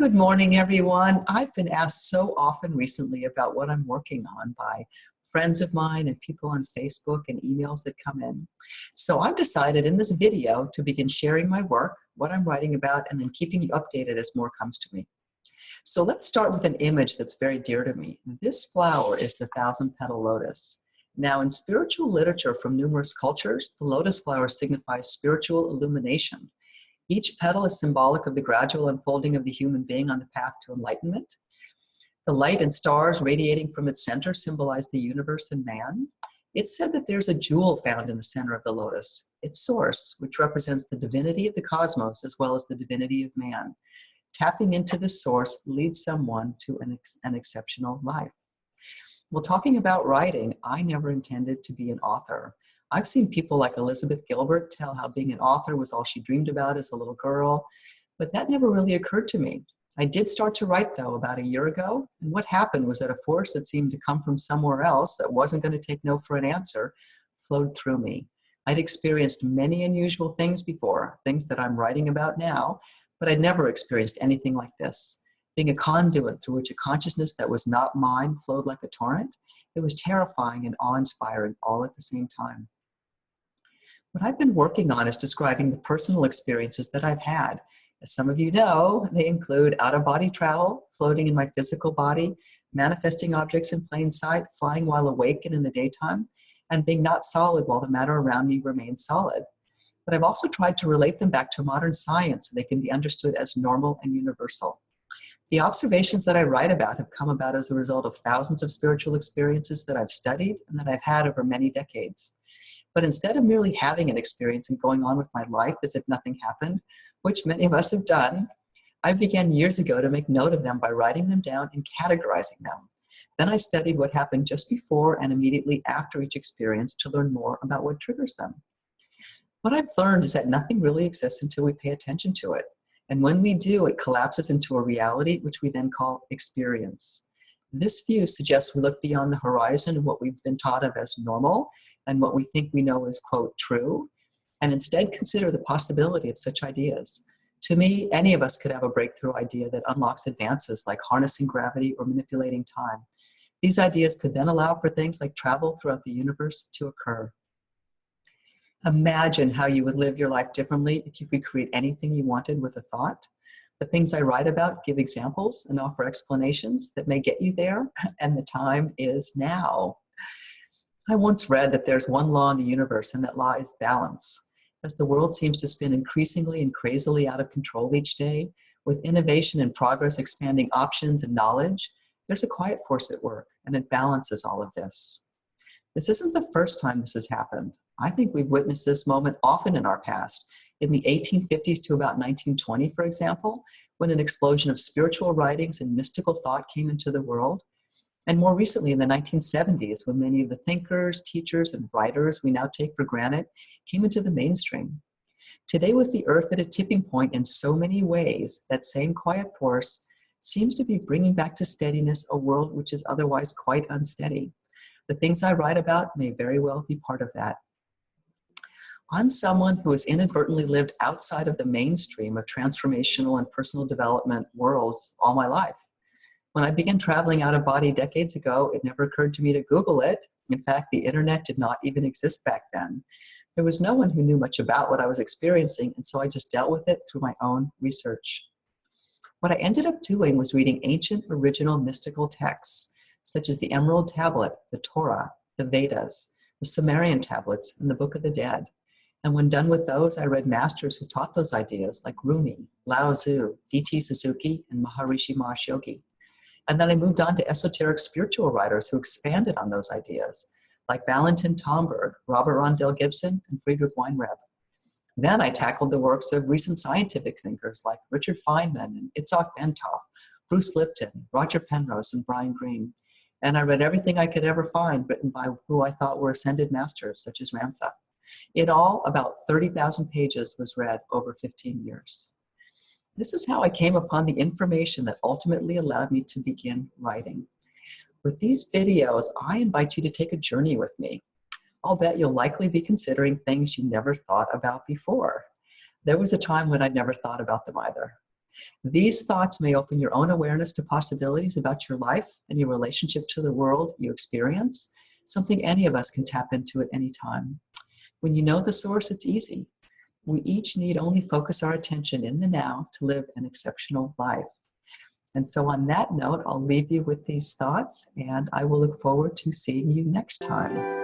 Good morning, everyone. I've been asked so often recently about what I'm working on by friends of mine and people on Facebook and emails that come in. So I've decided in this video to begin sharing my work, what I'm writing about, and then keeping you updated as more comes to me. So let's start with an image that's very dear to me. This flower is the thousand-petal lotus. Now, in spiritual literature from numerous cultures, the lotus flower signifies spiritual illumination. Each petal is symbolic of the gradual unfolding of the human being on the path to enlightenment. The light and stars radiating from its center symbolize the universe and man. It's said that there's a jewel found in the center of the lotus, its source, which represents the divinity of the cosmos as well as the divinity of man. Tapping into this source leads someone to an exceptional life. Well, talking about writing, I never intended to be an author. I've seen people like Elizabeth Gilbert tell how being an author was all she dreamed about as a little girl, but that never really occurred to me. I did start to write, though, about a year ago, and what happened was that a force that seemed to come from somewhere else that wasn't going to take no for an answer flowed through me. I'd experienced many unusual things before, things that I'm writing about now, but I'd never experienced anything like this. Being a conduit through which a consciousness that was not mine flowed like a torrent, it was terrifying and awe-inspiring all at the same time. What I've been working on is describing the personal experiences that I've had. As some of you know, they include out-of-body travel, floating in my physical body, manifesting objects in plain sight, flying while awake and in the daytime, and being not solid while the matter around me remains solid. But I've also tried to relate them back to modern science so they can be understood as normal and universal. The observations that I write about have come about as a result of thousands of spiritual experiences that I've studied and that I've had over many decades. But instead of merely having an experience and going on with my life as if nothing happened, which many of us have done, I began years ago to make note of them by writing them down and categorizing them. Then I studied what happened just before and immediately after each experience to learn more about what triggers them. What I've learned is that nothing really exists until we pay attention to it. And when we do, it collapses into a reality, which we then call experience. This view suggests we look beyond the horizon of what we've been taught of as normal and what we think we know is, quote, true, and instead consider the possibility of such ideas. To me, any of us could have a breakthrough idea that unlocks advances like harnessing gravity or manipulating time. These ideas could then allow for things like travel throughout the universe to occur. Imagine how you would live your life differently if you could create anything you wanted with a thought. The things I write about give examples and offer explanations that may get you there, and the time is now. I once read that there's one law in the universe, and that law is balance. As the world seems to spin increasingly and crazily out of control each day, with innovation and progress expanding options and knowledge, there's a quiet force at work, and it balances all of this. This isn't the first time this has happened. I think we've witnessed this moment often in our past. In the 1850s to about 1920, for example, when an explosion of spiritual writings and mystical thought came into the world, and more recently in the 1970s, when many of the thinkers, teachers, and writers we now take for granted came into the mainstream. Today, with the earth at a tipping point in so many ways, that same quiet force seems to be bringing back to steadiness a world which is otherwise quite unsteady. The things I write about may very well be part of that. I'm someone who has inadvertently lived outside of the mainstream of transformational and personal development worlds all my life. When I began traveling out of body decades ago, it never occurred to me to Google it. In fact, the internet did not even exist back then. There was no one who knew much about what I was experiencing, and so I just dealt with it through my own research. What I ended up doing was reading ancient, original, mystical texts, such as the Emerald Tablet, the Torah, the Vedas, the Sumerian tablets, and the Book of the Dead. And when done with those, I read masters who taught those ideas like Rumi, Lao Tzu, D.T. Suzuki, and Maharishi Mahesh Yogi. And then I moved on to esoteric spiritual writers who expanded on those ideas, like Valentin Tomberg, Robert Rondell Gibson, and Friedrich Weinreb. Then I tackled the works of recent scientific thinkers like Richard Feynman and Itzhak Bentov, Bruce Lipton, Roger Penrose, and Brian Greene. And I read everything I could ever find written by who I thought were ascended masters, such as Ramtha. In all, about 30,000 pages was read over 15 years. This is how I came upon the information that ultimately allowed me to begin writing. With these videos, I invite you to take a journey with me. I'll bet you'll likely be considering things you never thought about before. There was a time when I'd never thought about them either. These thoughts may open your own awareness to possibilities about your life and your relationship to the world you experience, something any of us can tap into at any time. When you know the source, it's easy. We each need only focus our attention in the now to live an exceptional life. And so on that note, I'll leave you with these thoughts, and I will look forward to seeing you next time.